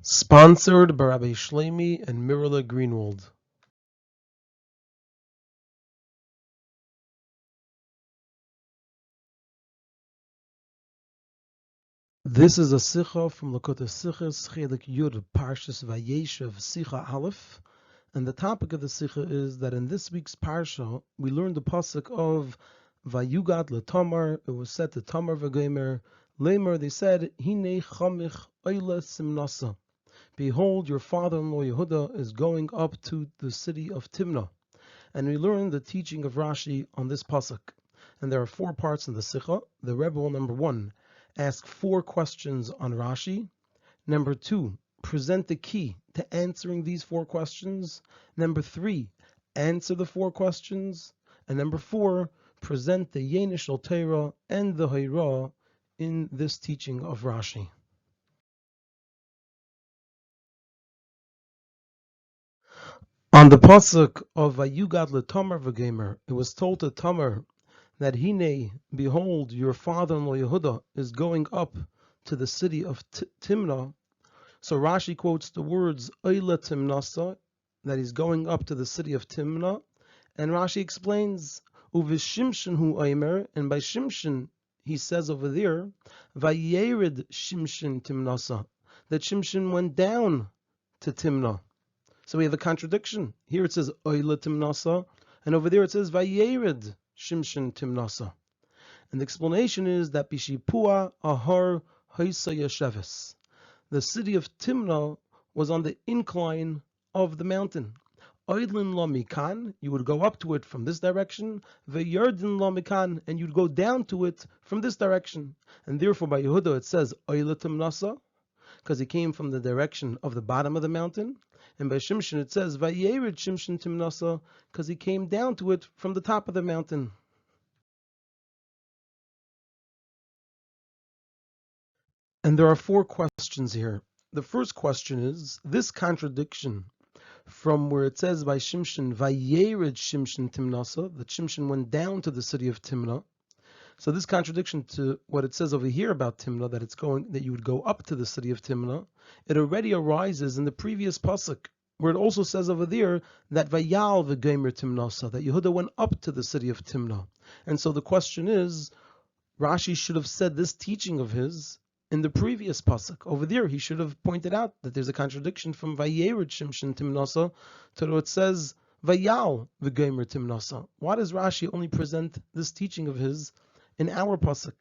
Sponsored by Rabbi Shlomi and Mirala Greenwald. This is a Sicha from Likutei Sichos, Chelek Yud, Parshas Vayeshev, Sicha Aleph. And the topic of the Sicha is that in this week's Parsha, we learned the pasuk of Vayugat LeTamar. It was said to Tamar v'Gomer, Lamer, they said, Hine chamich oile simnasa. Behold, your father-in-law Yehuda is going up to the city of Timnah. And we learned the teaching of Rashi on this pasuk. And there are 4 parts in the Sicha. The Rebbe will, number 1, ask 4 questions on Rashi. Number 2, present the key to answering these 4 questions. Number 3, answer the 4 questions. And number 4, present the Yenish al Torah and the Haira in this teaching of Rashi. On the pasuk of Vayugat LeTamar v'Gomer, it was told to Tamar that Hine, behold, your father-in-law Yehuda is going up to the city of Timnah. So Rashi quotes the words Oila Timnasa, that he's going up to the city of Timnah, and Rashi explains Uvishimshin hu Aimer, and by Shimshin he says over there Vayerid Shimshin Timnasa, that Shimshin went down to Timnah. So we have a contradiction. Here it says Oila Timnasa, and over there it says Vayerid Shimshin Timnasa. And the explanation is that Bishipua Ahar Haisa Yesheves. The city of Timnah was on the incline of the mountain. Oidlin la mikan, you would go up to it from this direction. Veyerdin la mikan, and you'd go down to it from this direction. And therefore by Yehuda it says Oila Timnasa, because he came from the direction of the bottom of the mountain. And by Shimshin it says Vayerid Shimshin Timnasa, because he came down to it from the top of the mountain. And there are 4 questions here. The first question is this contradiction from where it says by Shimshin Vayerid Shimshin Timnasa, that Shimshin went down to the city of Timnah. So this contradiction to what it says over here about Timnah, that you would go up to the city of Timnah, it already arises in the previous pasuk, where it also says over there that Vayal v'Gomer Timnasa, that Yehuda went up to the city of Timnah. And so the question is, Rashi should have said this teaching of his in the previous pasuk. Over there, he should have pointed out that there's a contradiction from Vayerid Shimshin Timnasa to what it says Vayal v'Gomer Timnasa. Why does Rashi only present this teaching of his in our pasuk?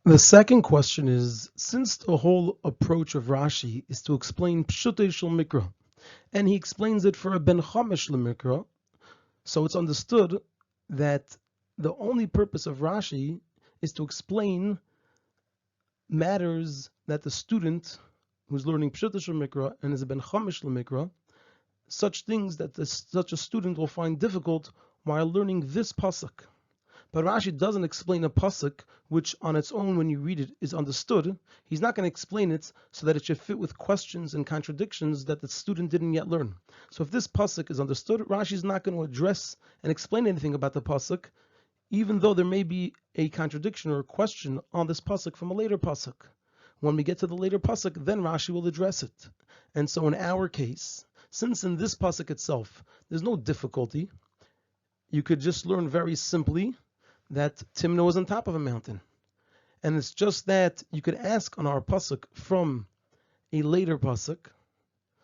The second question is, since the whole approach of Rashi is to explain Pshutei Shel Mikra, and he explains it for a Ben Chamesh L'Mikra, so it's understood that the only purpose of Rashi is to explain matters that the student who's learning Pshutei Shel Mikra and is a Ben Chamesh L'Mikra, such things that such a student will find difficult while learning this pasuk. But Rashi doesn't explain a pasuk which on its own, when you read it, is understood. He's not going to explain it so that it should fit with questions and contradictions that the student didn't yet learn. So if this pasuk is understood, Rashi is not going to address and explain anything about the pasuk, even though there may be a contradiction or a question on this pasuk from a later pasuk. When we get to the later pasuk, then Rashi will address it. And so in our case, since in this pasuk itself there's no difficulty, you could just learn very simply that Timnah was on top of a mountain. And it's just that you could ask on our pasuk from a later pasuk.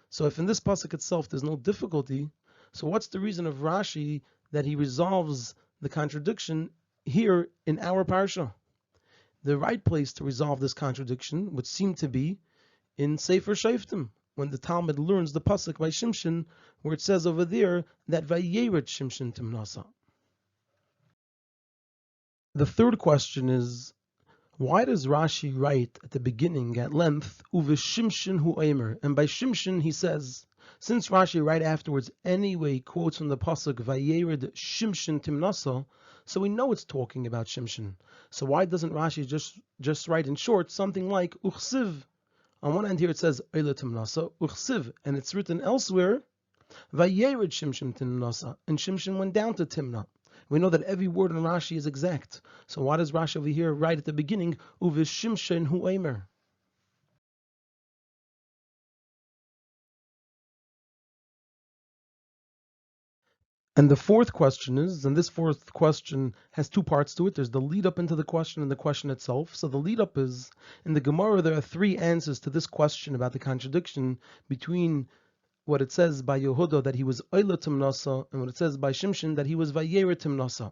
So if in this pasuk itself there's no difficulty, so what's the reason of Rashi that he resolves the contradiction here in our parsha? The right place to resolve this contradiction would seem to be in Sefer Shoftim, when the Talmud learns the pasuk by Shimshin, where it says over there that Vayered Shimshin Timnasa. The third question is, why does Rashi write at the beginning at length, Uvishimshin hu Eimer? And by Shimshin he says, since Rashi right afterwards anyway quotes from the pasuk Vayered Shimshin Timnasa, so we know it's talking about Shimshin. So why doesn't Rashi just write in short something like Uchsiv? On one end here it says Eila Timnasa, Uchsiv, and it's written elsewhere, Vayered Shimshin Timnasa, and Shimshin went down to Timnah. We know that every word in Rashi is exact. So why does Rashi over here write at the beginning, Uvishimshin hu Eimer? And the fourth question is, and this fourth question has two parts to it. There's the lead up into the question and the question itself. So the lead up is, in the Gemara, there are three answers to this question about the contradiction between what it says by Yehuda that he was Oila Timnasa and what it says by Shimshon that he was Vayera Timnasa.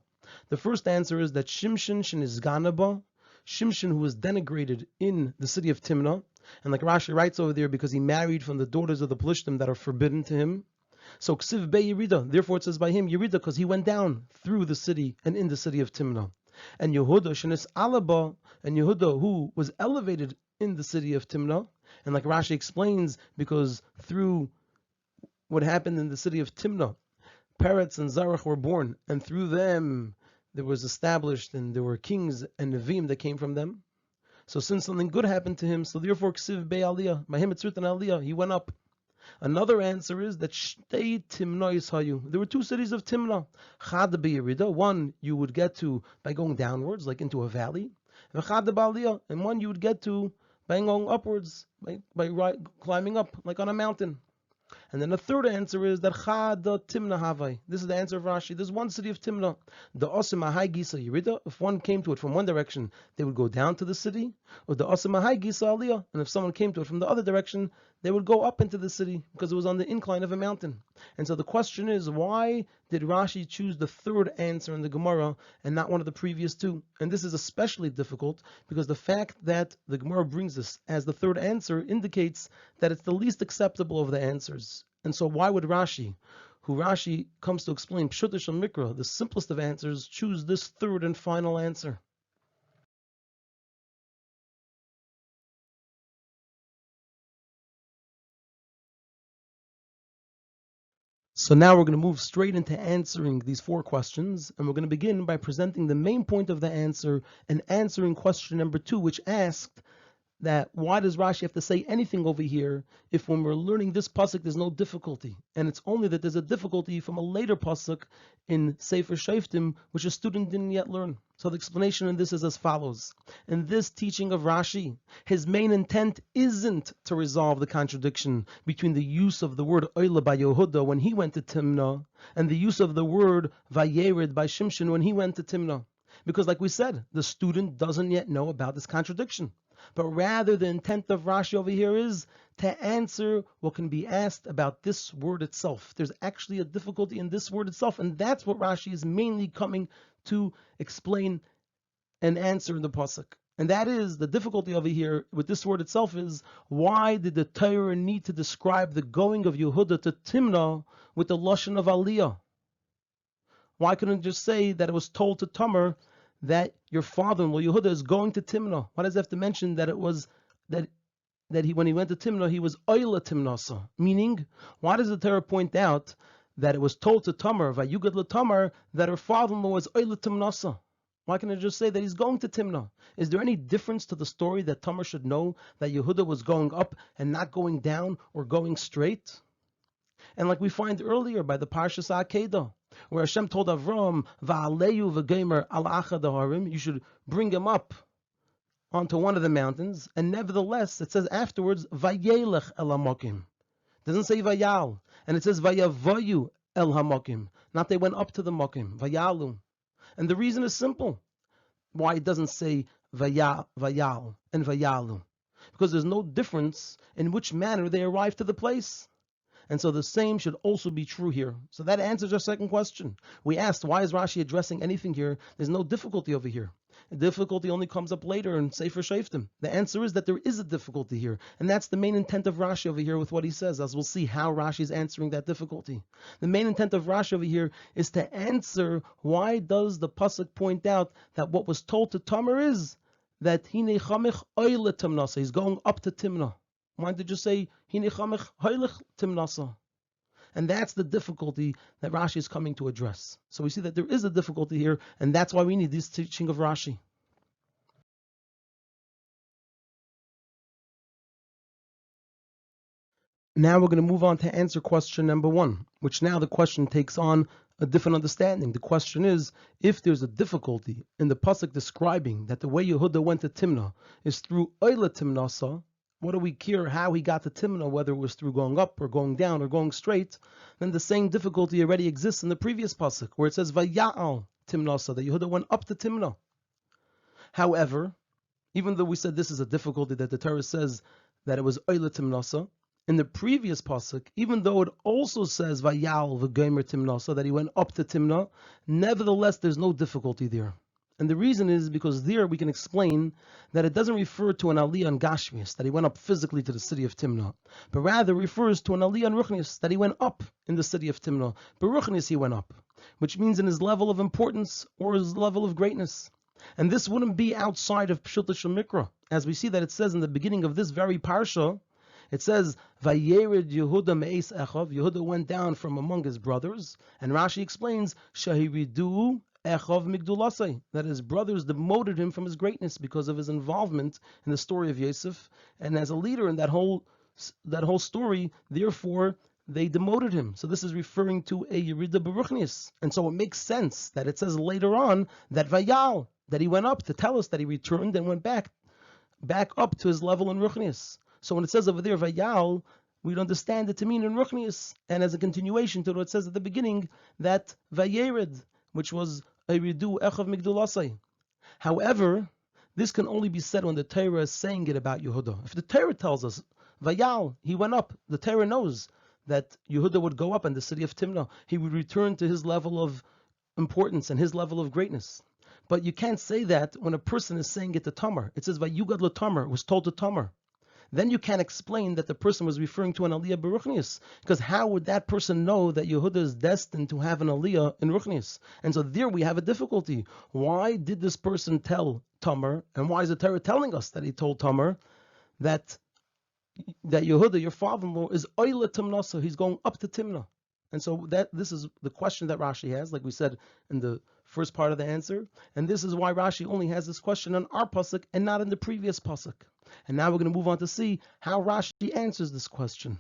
The first answer is that Shimshon is Ganaba, Shimshon who was denigrated in the city of Timnah, and like Rashi writes over there, because he married from the daughters of the Pelishtim that are forbidden to him. So Ksiv Be Yerida, therefore it says by him Yerida, because he went down through the city and in the city of Timnah. And Yehuda Shenis Alaba, and Yehuda who was elevated in the city of Timnah, and like Rashi explains, because through what happened in the city of Timnah, Peretz and Zarach were born, and through them there was established, and there were kings and Nevi'im that came from them. So since something good happened to him, so therefore Ksiv Be Aliyah, by him it's written Aliyah, he went up. Another answer is that Shtei Timnois Hayu. There were two cities of Timnah. Chad B'Yerida, one you would get to by going downwards, like into a valley. V'chad B'Aliyah, and one you would get to by going upwards, by climbing up, like on a mountain. And then the third answer is that Chada Timna Havai. This is the answer of Rashi. There's one city of Timna. The Osim Ahai Gisa Yerida. If one came to it from one direction, they would go down to the city. Or the Osim Ahai Gisa Aliyah. And if someone came to it from the other direction, they would go up into the city because it was on the incline of a mountain. And so the question is, why did Rashi choose the third answer in the Gemara and not one of the previous two? And this is especially difficult because the fact that the Gemara brings this as the third answer indicates that it's the least acceptable of the answers. And so why would Rashi, who Rashi comes to explain Pshutish Mikra, the simplest of answers, choose this third and final answer? So now we're going to move straight into answering these four questions, and we're going to begin by presenting the main point of the answer and answering question number 2, which asked that why does Rashi have to say anything over here if when we're learning this pasuk there's no difficulty, and it's only that there's a difficulty from a later pasuk in Sefer Shoftim which a student didn't yet learn. So the explanation in this is as follows. In this teaching of Rashi, his main intent isn't to resolve the contradiction between the use of the word Oila by Yehuda when he went to Timnah and the use of the word Vayered by Shimshon when he went to Timnah. Because like we said, the student doesn't yet know about this contradiction. But rather the intent of Rashi over here is to answer what can be asked about this word itself. There's actually a difficulty in this word itself, and that's what Rashi is mainly coming to explain and answer in the pasuk. And that is, the difficulty over here with this word itself is, why did the Torah need to describe the going of Yehuda to Timnah with the lashon of Aliyah? Why couldn't it just say that it was told to Tamar that your father-in-law Yehuda is going to Timnah? Why does it have to mention that it was that he, when he went to Timnah, he was Oila Timnasa? Meaning, why does the Torah point out that it was told to Tamar, Vayugad LeTamar, that her father-in-law was Oila Timnasa? Why can't it just say that he's going to Timnah? Is there any difference to the story that Tamar should know that Yehuda was going up and not going down or going straight? And like we find earlier by the Parshas Akedah, where Hashem told Avram, Va'aleyu v'gemer al achad harim, you should bring him up onto one of the mountains, and nevertheless, it says afterwards, Vayelech el hamokim. It doesn't say Vayal, and it says Vayavayu el hamokim. Not they went up to the mokim, Vayalu. And the reason is simple. Why it doesn't say Vayal and Vayalu. Because there's no difference in which manner they arrived to the place. And so the same should also be true here. So that answers our second question. We asked, why is Rashi addressing anything here? There's no difficulty over here. The difficulty only comes up later in Sefer Shoftim. The answer is that there is a difficulty here. And that's the main intent of Rashi over here with what he says, as we'll see how Rashi is answering that difficulty. The main intent of Rashi over here is to answer, why does the pasuk point out that what was told to Tamar is that Hinei Chamech Oile Timnasa, he's going up to Timnah. Why did you say Hinei Chamech Hoilech Timnasa? And that's the difficulty that Rashi is coming to address. So we see that there is a difficulty here, and that's why we need this teaching of Rashi. Now we're going to move on to answer question number 1, which now the question takes on a different understanding. The question is, if there's a difficulty in the pasuk describing that the way Yehuda went to Timnah is through Oila Timnasa, What do we care how he got to Timnah, whether it was through going up or going down or going straight? Then the same difficulty already exists in the previous pasuk, where it says Vayal Timnasa, that Yehuda went up to Timnah. However, even though we said this is a difficulty that the Torah says that it was Oila Timnasa, in the previous pasuk, even though it also says Vayal v'Gomer Timnasa, that he went up to Timnah, nevertheless there's no difficulty there. And the reason is because there we can explain that it doesn't refer to an aliyah on Gashmias, that he went up physically to the city of Timnah, but rather refers to an aliyah on Ruchnias, that he went up in the city of Timnah. But Ruchnias he went up, which means in his level of importance or his level of greatness. And this wouldn't be outside of Pshut Mikra, as we see that it says in the beginning of this very parsha. It says, Vayered Yehuda me'es Echav, Yehuda went down from among his brothers, and Rashi explains, Shahiridu Echav Migdulasai, that his brothers demoted him from his greatness because of his involvement in the story of Yosef, and as a leader in that whole story, therefore they demoted him. So this is referring to a Yerida Baruchnius, and so it makes sense that it says later on that Vayal, that he went up to tell us that he returned and went back up to his level in Ruchnius. So when it says over there Vayal, we'd understand it to mean in Ruchnius, and as a continuation to what it says at the beginning, that Vayered, which was a Ridu Echav Migdulasai. However, this can only be said when the Torah is saying it about Yehuda. If the Torah tells us, Vayal, he went up, the Torah knows that Yehuda would go up in the city of Timnah. He would return to his level of importance and his level of greatness. But you can't say that when a person is saying it to Tamar. It says, Vayugad lo Tamar, was told to Tamar. Then you can't explain that the person was referring to an Aliyah Beruchnius, because how would that person know that Yehuda is destined to have an Aliyah in Ruchnius? And so there we have a difficulty. Why did this person tell Tamar, and why is the Torah telling us that he told Tamar that Yehuda, your father-in-law, is Oila Timnasa, he's going up to Timnah? And so this is the question that Rashi has, like we said in the first part of the answer. And this is why Rashi only has this question on our pasuk and not in the previous pasuk. And now we're going to move on to see how Rashi answers this question.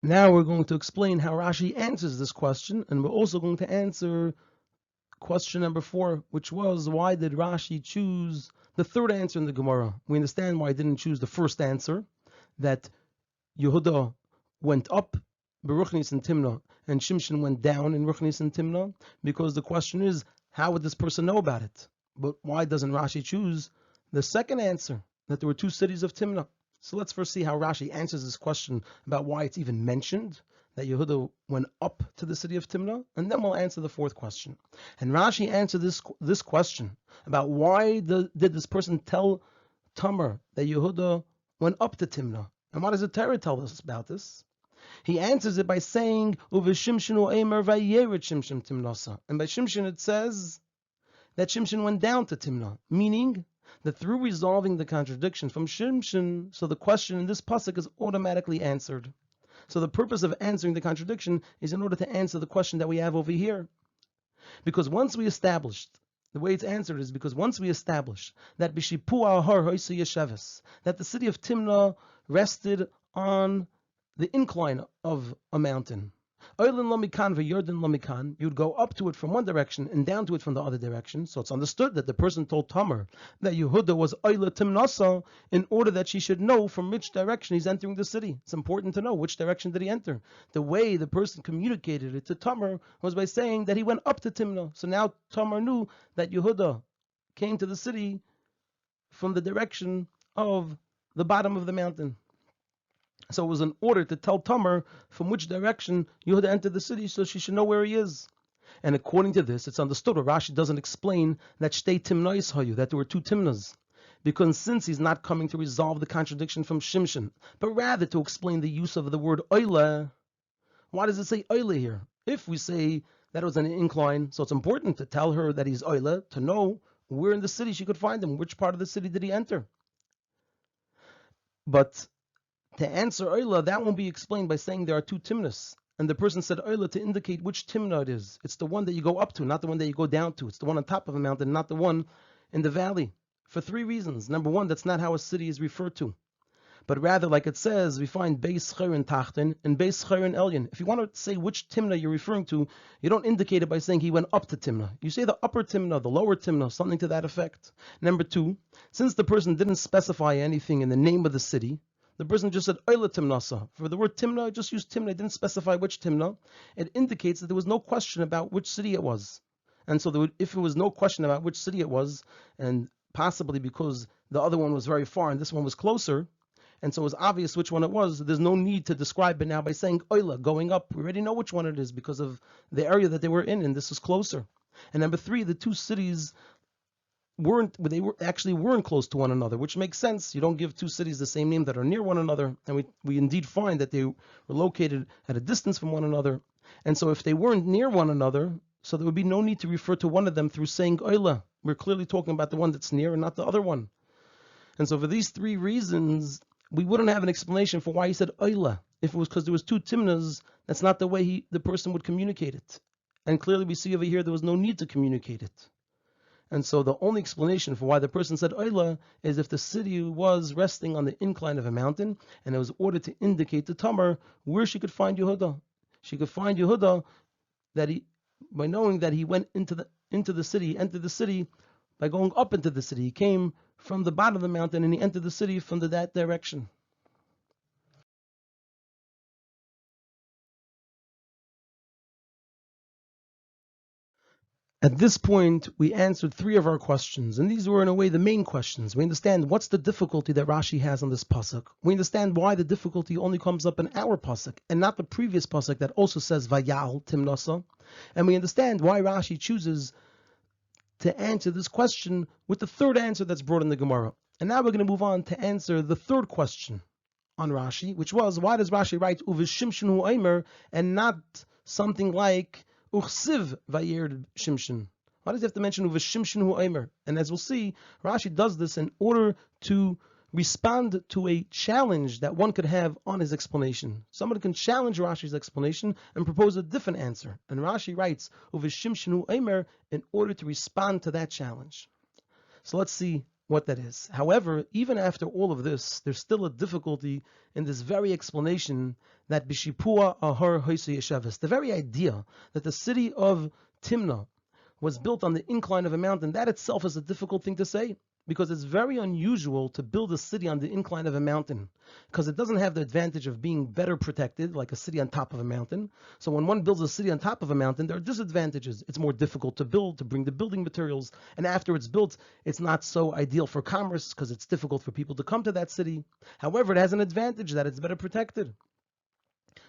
Now we're going to explain how Rashi answers this question, and we're also going to answer question number 4, which was, why did Rashi choose the third answer in the Gemara? We understand why he didn't choose the first answer, that Yehuda went up Beruchnis and Timnah, and Shimshon went down in Ruchnis and Timnah, because the question is, how would this person know about it? But why doesn't Rashi choose the second answer, that there were 2 cities of Timnah? So let's first see how Rashi answers this question about why it's even mentioned that Yehuda went up to the city of Timnah, and then we'll answer the 4th question. And Rashi answered this question about why did this person tell Tamar that Yehuda went up to Timnah, and what does the Torah tell us about this? He answers it by saying, "Uveshimshon u'emer vayered Shimshon Timnasa," and by Shimshon it says that Shimshon went down to Timnah, meaning that through resolving the contradiction from Shimshon, so the question in this pasuk is automatically answered. So the purpose of answering the contradiction is in order to answer the question that we have over here. Because once we established, the way it's answered is because once we established that Bishipu Ahar Hoysa Yesheves, that the city of Timnah rested on the incline of a mountain. Oilin Lamikan v'Yordin Lamikan, you'd go up to it from one direction and down to it from the other direction. So it's understood that the person told Tamar that Yehuda was Oila Timnasa in order that she should know from which direction he's entering the city. It's important to know which direction did he enter. The way the person communicated it to Tamar was by saying that he went up to Timnah. So now Tamar knew that Yehuda came to the city from the direction of the bottom of the mountain. So it was an order to tell Tamar from which direction Yehuda entered the city, so she should know where he is. And according to this, it's understood, or Rashi doesn't explain that Shtei Timnois Hayu, that there were 2 Timnas. Because since he's not coming to resolve the contradiction from Shimshon, but rather to explain the use of the word Oile, why does it say Oile here? If we say that it was an incline, so it's important to tell her that he's Oile, to know where in the city she could find him, which part of the city did he enter. But to answer Oila, that won't be explained by saying there are 2 Timnas. And the person said Oila to indicate which Timna it is. It's the one that you go up to, not the one that you go down to. It's the one on top of a mountain, not the one in the valley. For 3 reasons. Number 1, that's not how a city is referred to. but rather, like it says, we find Beis Chayrin Tachten and Beis Chayrin Elyon. If you want to say which Timna you're referring to, you don't indicate it by saying he went up to Timna. You say the upper Timna, the lower Timna, something to that effect. Number two, since the person didn't specify anything in the name of the city, the person just said Oila Timnasa. For the word Timna, just used Timna, didn't specify which Timna. It indicates that there was no question about which city it was. And so if there was no question about which city it was, and possibly because the other one was very far and this one was closer, and so it was obvious which one it was, there's no need to describe it now by saying Oila, going up. We already know which one it is because of the area that they were in, and this was closer. And number three, the two cities weren't close to one another, which makes sense. You don't give two cities the same name that are near one another, and we indeed find that they were located at a distance from one another. And so if they weren't near one another, so there would be no need to refer to one of them through saying Oila. We're clearly talking about the one that's near and not the other one. And so for these three reasons, we wouldn't have an explanation for why he said Oila. If it was because there was two Timnas, that's not the way the person would communicate it. And clearly we see over here there was no need to communicate it. And so the only explanation for why the person said Oila is if the city was resting on the incline of a mountain, and it was ordered to indicate to Tamar where she could find Yehuda. She could find Yehuda by knowing that he went into the city, entered the city by going up into the city. He came from the bottom of the mountain and he entered the city from that direction. At this point, we answered three of our questions, and these were in a way the main questions. We understand what's the difficulty that Rashi has on this pasuk. We understand why the difficulty only comes up in our pasuk and not the previous pasuk that also says Vayal Timnasa. And we understand why Rashi chooses to answer this question with the third answer that's brought in the Gemara. And now we're going to move on to answer the third question on Rashi, which was, why does Rashi write Uvishimshin hu Eimer and not something like Uchsiv Vayir Shimshin? Why does he have to mention Uvishimshin hu Eimer? And as we'll see, Rashi does this in order to respond to a challenge that one could have on his explanation. Somebody can challenge Rashi's explanation and propose a different answer. And Rashi writes Uvishimshin hu Eimer in order to respond to that challenge. So let's see what that is. However, even after all of this, there's still a difficulty in this very explanation that Bishipua Ahar Hoyse Yesheves, the very idea that the city of Timna was built on the incline of a mountain, that itself is a difficult thing to say, because it's very unusual to build a city on the incline of a mountain, because it doesn't have the advantage of being better protected, like a city on top of a mountain. So when one builds a city on top of a mountain, there are disadvantages. It's more difficult to build, to bring the building materials, and after it's built, it's not so ideal for commerce, because it's difficult for people to come to that city. However, it has an advantage that it's better protected.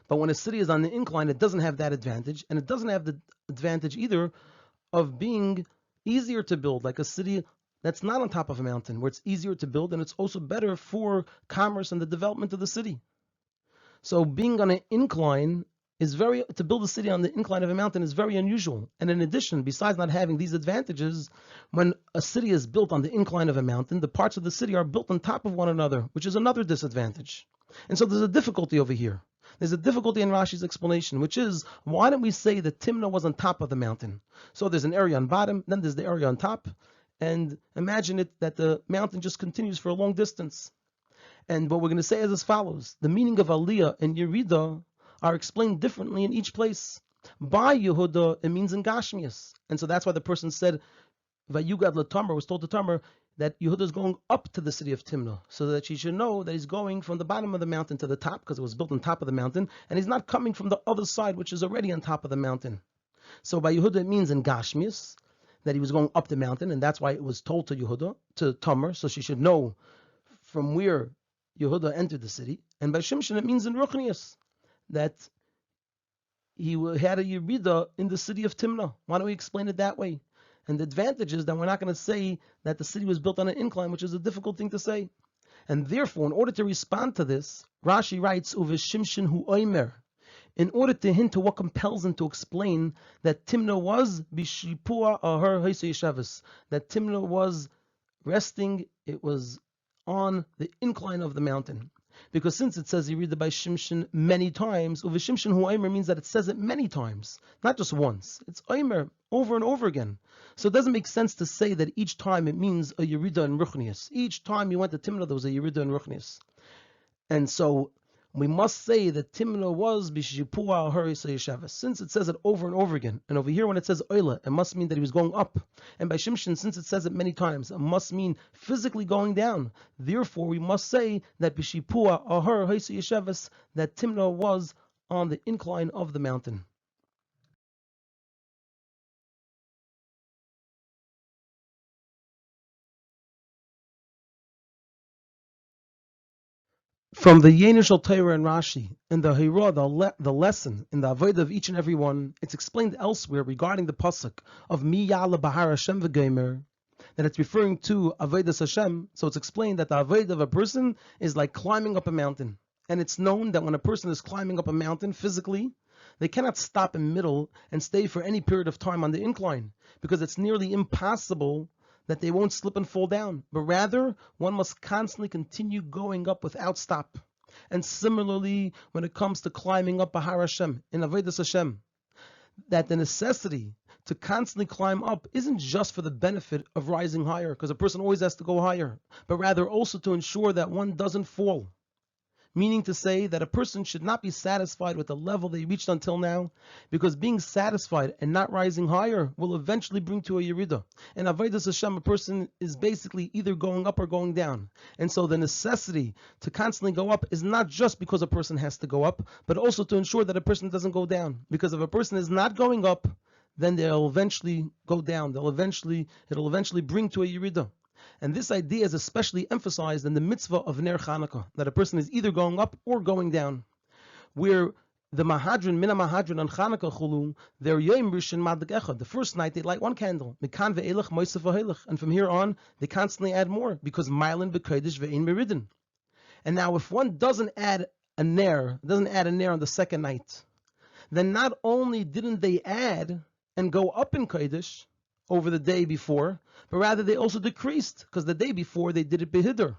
But when a city is on the incline, it doesn't have that advantage, and it doesn't have the advantage either of being easier to build, like a city that's not on top of a mountain, where it's easier to build, and it's also better for commerce and the development of the city. So being on an incline to build a city on the incline of a mountain is very unusual. And in addition, besides not having these advantages, when a city is built on the incline of a mountain, the parts of the city are built on top of one another, which is another disadvantage. And so there's a difficulty over here. There's a difficulty in Rashi's explanation, which is, why don't we say that Timna was on top of the mountain? So there's an area on bottom, then there's the area on top, and imagine it that the mountain just continues for a long distance. And what we're going to say is as follows. The meaning of Aliyah and Yerida are explained differently in each place. By Yehuda, it means in Gashmias. And so that's why the person said, Vayugad LaTamar, was told to Tamar that Yehuda is going up to the city of Timna, so that she should know that he's going from the bottom of the mountain to the top, because it was built on top of the mountain, and he's not coming from the other side, which is already on top of the mountain. So by Yehuda, it means in Gashmias, that he was going up the mountain, and that's why it was told to Yehuda, to Tamar, so she should know from where Yehuda entered the city. And by Shimshon, it means in Ruchnius, that he had a Yerida in the city of Timna. Why don't we explain it that way? And the advantage is that we're not going to say that the city was built on an incline, which is a difficult thing to say. And therefore, in order to respond to this, Rashi writes, Uveshimshin hu oimer, in order to hint to what compels him to explain that Timna was bishipua ahar haisei, that Timna was resting, it was on the incline of the mountain. Because since it says you read the by Shimshin many times, Uveshimshin hu oimer means that it says it many times, not just once. It's oimer over and over again. So it doesn't make sense to say that each time it means a Yerida and Ruchnius. Each time you went to Timna, there was a Yerida and Ruchnius. And so we must say that Timna was Bishipua Haris Yeshavas, since it says it over and over again. And over here, when it says Oila, it must mean that he was going up. And by Shimshon, since it says it many times, it must mean physically going down. Therefore, we must say that Bishipua Haris Yeshavas, that Timna was on the incline of the mountain. From the Yenishal Torah and Rashi, and the Hira, the lesson in the Avodah of each and every one, it's explained elsewhere regarding the pasuk of Mi Ya'ala Bahar Hashem V'Gomer, that it's referring to Avodas Hashem. So it's explained that the Avodah of a person is like climbing up a mountain. And it's known that when a person is climbing up a mountain physically, they cannot stop in middle and stay for any period of time on the incline, because it's nearly impossible that they won't slip and fall down, but rather one must constantly continue going up without stop. And similarly, when it comes to climbing up Bahar Hashem, in Avodas Hashem, that the necessity to constantly climb up isn't just for the benefit of rising higher, because a person always has to go higher, but rather also to ensure that one doesn't fall. Meaning to say that a person should not be satisfied with the level they reached until now, because being satisfied and not rising higher will eventually bring to a Yerida. And Avodas Hashem, a person is basically either going up or going down. And so the necessity to constantly go up is not just because a person has to go up, but also to ensure that a person doesn't go down. Because if a person is not going up, then they'll eventually go down. It'll eventually bring to a Yerida. And this idea is especially emphasized in the mitzvah of Ner Chanukah, that a person is either going up or going down. Where the Mahadran, Mina Mahadran on Chanukah Chulu, they're Yom Rishon Madlik Echad. The first night they light one candle. Mikan ve'elach moisef v'helach. And from here on, they constantly add more, because Mylin b'kodesh ve'ein meridin. And now if one doesn't add a Ner on the second night, then not only didn't they add and go up in Kodesh over the day before, but rather they also decreased, because the day before they did it behidr.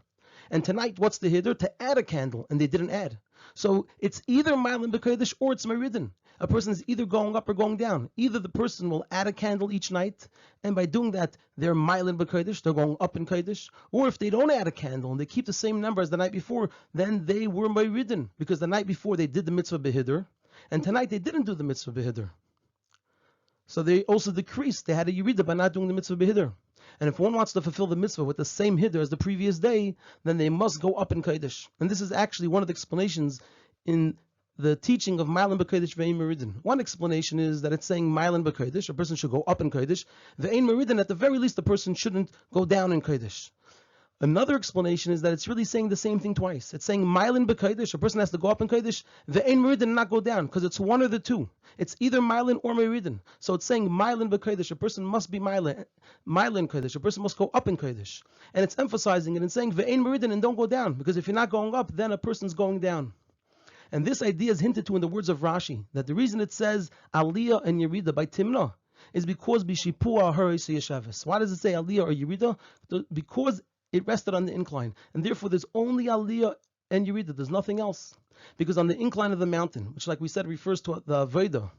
And tonight, what's the hidr? To add a candle, and they didn't add. So it's either Mylin b'kodesh or it's meridin. A person is either going up or going down. Either the person will add a candle each night, and by doing that, they're Mylin b'kodesh, they're going up in kodesh. Or if they don't add a candle and they keep the same number as the night before, then they were meridin, because the night before they did the mitzvah behidr, and tonight they didn't do the mitzvah behidr. So they also decreased. They had a Yerida by not doing the mitzvah behidr. And if one wants to fulfill the mitzvah with the same hidr as the previous day, then they must go up in Kodesh. And this is actually one of the explanations in the teaching of Mylin b'Kodesh ve'ein meridin. One explanation is that it's saying Mylin b'Kodesh, a person should go up in Kodesh. Ve'ein meridin, at the very least, the person shouldn't go down in Kodesh. Another explanation is that it's really saying the same thing twice. It's saying Mylin b'Kodesh, a person has to go up in Kodesh, ve'ein meridin, not go down, because it's one or the two. It's either Mylin or meridin. So it's saying Mylin b'Kodesh, a person must be Mylin Kodesh, a person must go up in Kodesh. And it's emphasizing it and saying ve'ein meridin, and don't go down, because if you're not going up, then a person's going down. And this idea is hinted to in the words of Rashi, that the reason it says Aliyah and Yerida by Timna is because Bishipua Haris Yeshavas. Why does it say Aliyah or Yerida? Because it rested on the incline. And therefore there's only Aliyah and Yerida, there's nothing else. Because on the incline of the mountain, which like we said refers to the Avodah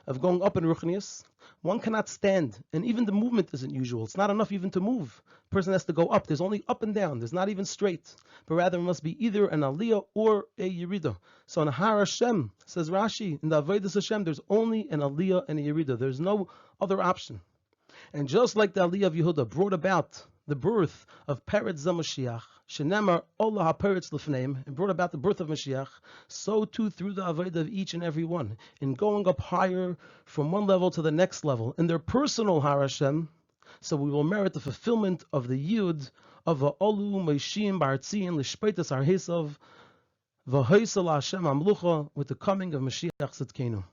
of going up in Ruchnius, one cannot stand, and even the movement isn't usual. It's not enough even to move. A person has to go up. There's only up and down. There's not even straight. But rather it must be either an Aliyah or a Yerida. So in Har Hashem, says Rashi, in the Avodas Hashem, there's only an Aliyah and a Yerida. There's no other option. And just like the Aliyah of Yehuda brought about the birth of Peretz Mashiach, Shenemar Olah HaPeretz Lefneim, and brought about the birth of Mashiach, so too through the Avodah of each and every one, in going up higher from one level to the next level, in their personal Har Hashem, so we will merit the fulfillment of the Yud of Olu Meishim Bartziin Lishpeitas Arhesav V'Hoisel Hashem Amlucha, with the coming of Mashiach Tzidkenu.